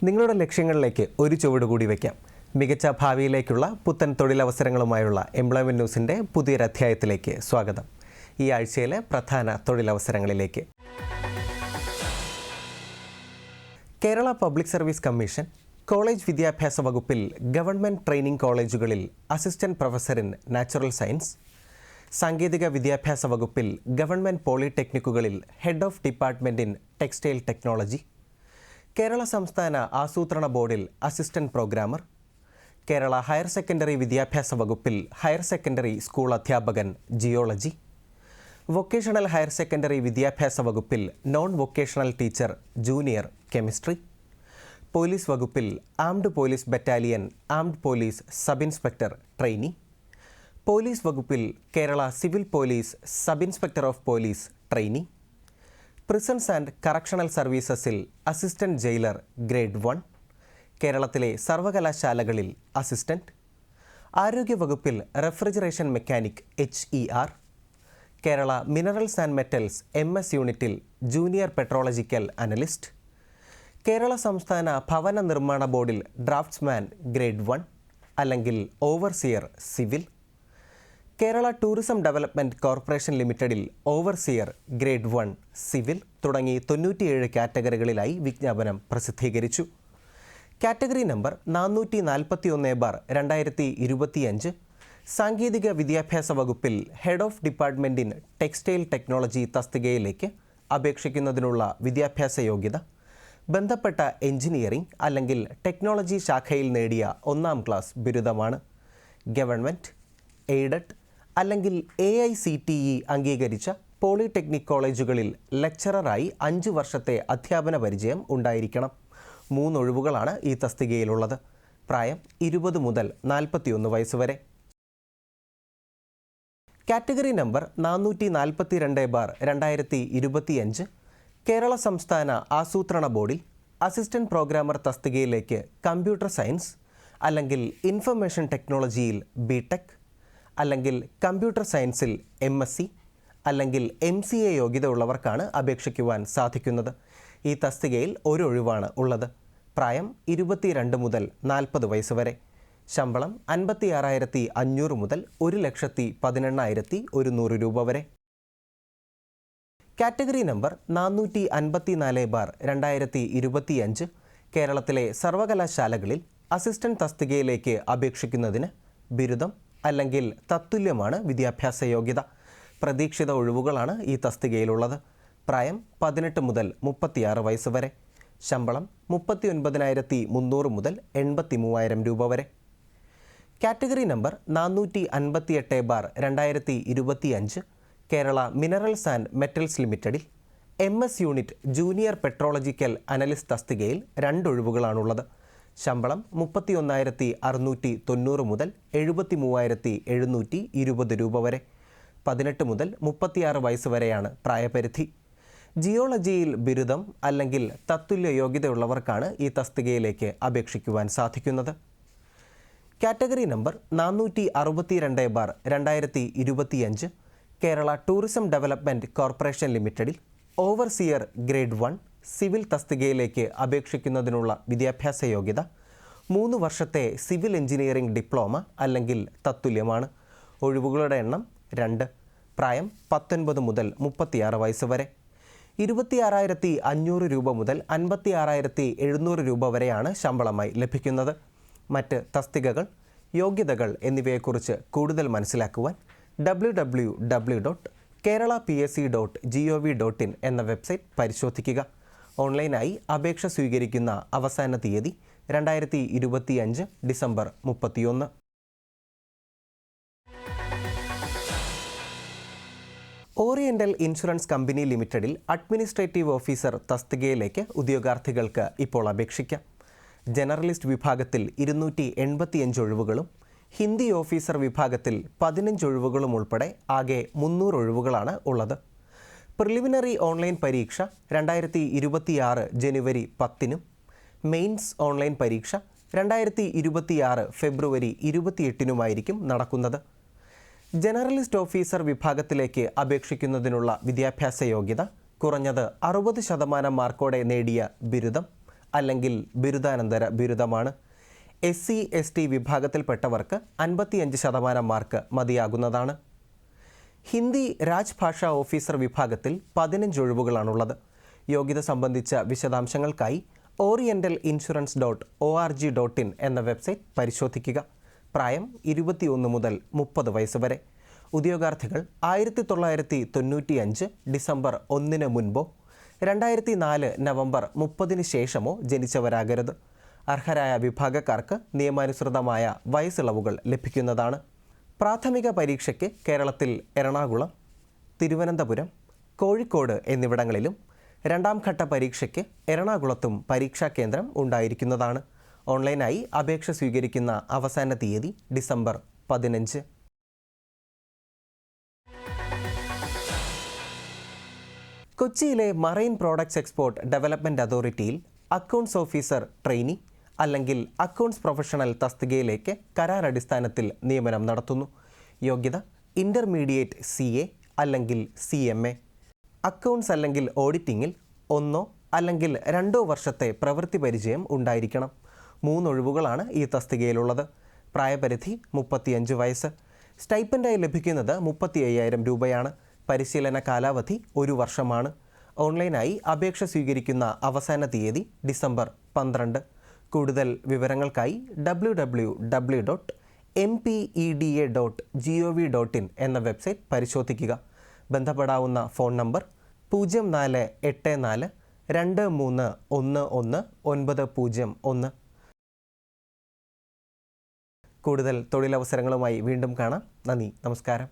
നിങ്ങളുടെ ലക്ഷ്യങ്ങളിലേക്ക് ഒരു ചുവട് കൂടി വയ്ക്കാം. മികച്ച ഭാവിയിലേക്കുള്ള പുത്തൻ തൊഴിലവസരങ്ങളുമായുള്ള എംപ്ലോയ്മെന്റ് ന്യൂസിൻ്റെ പുതിയൊരധ്യായത്തിലേക്ക് സ്വാഗതം. ഈ ആഴ്ചയിലെ പ്രധാന തൊഴിലവസരങ്ങളിലേക്ക്. Kerala public service commission college വിദ്യാഭ്യാസ വകുപ്പിൽ ഗവൺമെൻറ് ട്രെയിനിംഗ് കോളേജുകളിൽ assistant professor in natural science, സാങ്കേതിക വിദ്യാഭ്യാസ വകുപ്പിൽ ഗവൺമെൻറ് പോളിടെക്നിക്കുകളിൽ head of department in textile technology, Kerala സംസ്ഥാന ആസൂത്രണ ബോർഡിൽ assistant programmer, Kerala higher secondary വിദ്യാഭ്യാസ വകുപ്പിൽ ഹയർ സെക്കൻഡറി സ്കൂൾ അധ്യാപകൻ ജിയോളജി, വൊക്കേഷണൽ ഹയർ സെക്കൻഡറി വിദ്യാഭ്യാസ വകുപ്പിൽ non vocational teacher junior chemistry, police വകുപ്പിൽ armed police battalion armed police sub inspector trainee, police വകുപ്പിൽ Kerala civil police sub inspector of police trainee, prisons and correctional സർവീസസിൽ assistant jailer grade 1, കേരളത്തിലെ സർവകലാശാലകളിൽ assistant, ആരോഗ്യവകുപ്പിൽ refrigeration mechanic HER, Kerala minerals and metals MS യൂണിറ്റിൽ junior petrological analyst, Kerala സംസ്ഥാന ഭവന നിർമ്മാണ ബോർഡിൽ ഡ്രാഫ്റ്റ്സ്മാൻ ഗ്രേഡ് 1 അല്ലെങ്കിൽ overseer civil, Kerala tourism development corporation ലിമിറ്റഡിൽ ഓവർസിയർ ഗ്രേഡ് 1 സിവിൽ തുടങ്ങി 97 കാറ്റഗറികളിലായി വിജ്ഞാപനം പ്രസിദ്ധീകരിച്ചു. കാറ്റഗറി നമ്പർ 441/2025 സാങ്കേതിക വിദ്യാഭ്യാസ വകുപ്പിൽ head of department in textile technology തസ്തികയിലേക്ക് അപേക്ഷിക്കുന്നതിനുള്ള വിദ്യാഭ്യാസ യോഗ്യത ബന്ധപ്പെട്ട എഞ്ചിനീയറിംഗ് അല്ലെങ്കിൽ ടെക്നോളജി ശാഖയിൽ നേടിയ 1ാം ക്ലാസ് ബിരുദമാണ്. ഗവൺമെൻറ്, എയ്ഡഡ് അല്ലെങ്കിൽ AICTE അംഗീകരിച്ച പോളിടെക്നിക് കോളേജുകളിൽ ലെക്ചററായി 5 വർഷത്തെ അധ്യാപന പരിചയം ഉണ്ടായിരിക്കണം. 3 ഒഴിവുകളാണ് ഈ തസ്തികയിലുള്ളത്. പ്രായം 20 മുതൽ 41 വയസ്സ് വരെ. കാറ്റഗറി നമ്പർ 442/2025 കേരള സംസ്ഥാന ആസൂത്രണ ബോർഡിൽ അസിസ്റ്റന്റ് പ്രോഗ്രാമർ തസ്തികയിലേക്ക് കമ്പ്യൂട്ടർ സയൻസ് അല്ലെങ്കിൽ ഇൻഫർമേഷൻ ടെക്നോളജിയിൽ BTech അല്ലെങ്കിൽ കമ്പ്യൂട്ടർ സയൻസിൽ MSc അല്ലെങ്കിൽ MCA യോഗ്യത ഉള്ളവർക്കാണ് അപേക്ഷിക്കുവാൻ സാധിക്കുന്നത്. ഈ തസ്തികയിൽ ഒരു ഒഴിവാണ് ഉള്ളത്. പ്രായം 22 മുതൽ 40 വയസ്സ് വരെ. ശമ്പളം 56,500 മുതൽ 1,18,100 രൂപ വരെ. കാറ്റഗറി നമ്പർ 454/2025 കേരളത്തിലെ സർവകലാശാലകളിൽ അസിസ്റ്റന്റ് തസ്തികയിലേക്ക് അപേക്ഷിക്കുന്നതിന് ബിരുദം അല്ലെങ്കിൽ തത്തുല്യമാണ് വിദ്യാഭ്യാസ യോഗ്യത. പ്രതീക്ഷിത ഒഴിവുകളാണ് ഈ തസ്തികയിലുള്ളത്. പ്രായം 18 മുതൽ 36 വയസ്സ് വരെ. ശമ്പളം 39,300 മുതൽ 83,000 രൂപ വരെ. Category number 458/2025 Kerala minerals and metals ലിമിറ്റഡിൽ MS unit junior petrological analyst തസ്തികയിൽ 2 ഒഴിവുകളാണുള്ളത്. ശമ്പളം 31,690 മുതൽ 73,720 രൂപ വരെ. 18 മുതൽ 36 വയസ്സ് വരെയാണ് പ്രായപരിധി. ജിയോളജിയിൽ ബിരുദം അല്ലെങ്കിൽ തത്തുല്യ യോഗ്യതയുള്ളവർക്കാണ് ഈ തസ്തികയിലേക്ക് അപേക്ഷിക്കുവാൻ സാധിക്കുന്നത്. Category number 462/2025 Kerala tourism development corporation ലിമിറ്റഡിൽ ഓവർസിയർ ഗ്രേഡ് 1 സിവിൽ തസ്തികയിലേക്ക് അപേക്ഷിക്കുന്നതിനുള്ള വിദ്യാഭ്യാസ യോഗ്യത 3 വർഷത്തെ സിവിൽ എഞ്ചിനീയറിംഗ് ഡിപ്ലോമ അല്ലെങ്കിൽ തത്തുല്യമാണ്. ഒഴിവുകളുടെ എണ്ണം 2. പ്രായം 19 മുതൽ 36 വയസ്സ് വരെ. 26,500 രൂപ മുതൽ 56,700 രൂപ വരെയാണ് ശമ്പളമായി ലഭിക്കുന്നത്. മറ്റ് തസ്തികകൾ, യോഗ്യതകൾ എന്നിവയെക്കുറിച്ച് കൂടുതൽ മനസ്സിലാക്കുവാൻ www.keralapsc.gov.in എന്ന വെബ്സൈറ്റ് പരിശോധിക്കുക. ഓൺലൈനായി അപേക്ഷ സ്വീകരിക്കുന്ന അവസാന തീയതി 2025 ഡിസംബർ 31. ഓറിയൻ്റൽ ഇൻഷുറൻസ് കമ്പനി ലിമിറ്റഡിൽ അഡ്മിനിസ്ട്രേറ്റീവ് ഓഫീസർ തസ്തികയിലേക്ക് ഉദ്യോഗാർത്ഥികൾക്ക് ഇപ്പോൾ അപേക്ഷിക്കാം. ജനറലിസ്റ്റ് വിഭാഗത്തിൽ 285 ഒഴിവുകളും ഹിന്ദി ഓഫീസർ വിഭാഗത്തിൽ 15 ഒഴിവുകളും ഉൾപ്പെടെ ആകെ 300 ഒഴിവുകളാണ് ഉള്ളത്. പ്രിലിമിനറി ഓൺലൈൻ പരീക്ഷ 2026 ജനുവരി 10-നും മെയിൻസ് ഓൺലൈൻ പരീക്ഷ 2026 ഫെബ്രുവരി 28-നുമായിരിക്കും നടക്കുന്നത്. ജനറലിസ്റ്റ് ഓഫീസർ വിഭാഗത്തിലേക്ക് അപേക്ഷിക്കുന്നതിനുള്ള വിദ്യാഭ്യാസ യോഗ്യത കുറഞ്ഞത് 60% മാർക്കോടെ നേടിയ ബിരുദം അല്ലെങ്കിൽ ബിരുദാനന്തര ബിരുദമാണ്. SC/ST വിഭാഗത്തിൽപ്പെട്ടവർക്ക് 55% മാർക്ക് മതിയാകുന്നതാണ്. ഹിന്ദി രാജ്ഭാഷാ ഓഫീസർ വിഭാഗത്തിൽ 15 ഒഴിവുകളാണുള്ളത്. യോഗ്യത സംബന്ധിച്ച വിശദാംശങ്ങൾക്കായി orientalInsurance.org.in എന്ന വെബ്സൈറ്റ് പരിശോധിക്കുക. പ്രായം 21 മുതൽ 30 വയസ്സ് വരെ. ഉദ്യോഗാർത്ഥികൾ 1995 ഡിസംബർ 1 മുൻപോ 2004 നവംബർ 30 ശേഷമോ ജനിച്ചവരാകരുത്. അർഹരായ വിഭാഗക്കാർക്ക് നിയമാനുസൃതമായ വയസ്സിളവുകൾ ലഭിക്കുന്നതാണ്. പ്രാഥമിക പരീക്ഷയ്ക്ക് കേരളത്തിൽ എറണാകുളം, തിരുവനന്തപുരം, കോഴിക്കോട് എന്നിവിടങ്ങളിലും രണ്ടാം ഘട്ട പരീക്ഷയ്ക്ക് എറണാകുളത്തും പരീക്ഷാ കേന്ദ്രം ഉണ്ടായിരിക്കുന്നതാണ്. ഓൺലൈനായി അപേക്ഷ സ്വീകരിക്കുന്ന അവസാന തീയതി ഡിസംബർ 15. കൊച്ചിയിലെ മറൈൻ പ്രോഡക്ട്സ് എക്സ്പോർട്ട് ഡെവലപ്മെൻറ്റ് അതോറിറ്റിയിൽ അക്കൗണ്ട്സ് ഓഫീസർ ട്രെയിനി അല്ലെങ്കിൽ അക്കൗണ്ട്സ് പ്രൊഫഷണൽ തസ്തികയിലേക്ക് കരാർ അടിസ്ഥാനത്തിൽ നിയമനം നടത്തുന്നു. യോഗ്യത ഇൻ്റർമീഡിയറ്റ് CA അല്ലെങ്കിൽ CMA. അക്കൗണ്ട്സ് അല്ലെങ്കിൽ ഓഡിറ്റിങ്ങിൽ 1 അല്ലെങ്കിൽ 2 വർഷത്തെ പ്രവൃത്തി പരിചയം ഉണ്ടായിരിക്കണം. 3 ഒഴിവുകളാണ് ഈ തസ്തികയിലുള്ളത്. പ്രായപരിധി 35 വയസ്സ്. സ്റ്റൈപ്പൻഡായി ലഭിക്കുന്നത് 35,000 രൂപയാണ്. പരിശീലന കാലാവധി 1 വർഷമാണ്. ഓൺലൈനായി അപേക്ഷ സ്വീകരിക്കുന്ന അവസാന തീയതി ഡിസംബർ 12. കൂടുതൽ വിവരങ്ങൾക്കായി www.mpeda.gov.in എന്ന വെബ്സൈറ്റ് പരിശോധിക്കുക. ബന്ധപ്പെടാവുന്ന ഫോൺ നമ്പർ 0484 2311 901. കൂടുതൽ തൊഴിലവസരങ്ങളുമായി വീണ്ടും കാണാം. നന്ദി, നമസ്കാരം.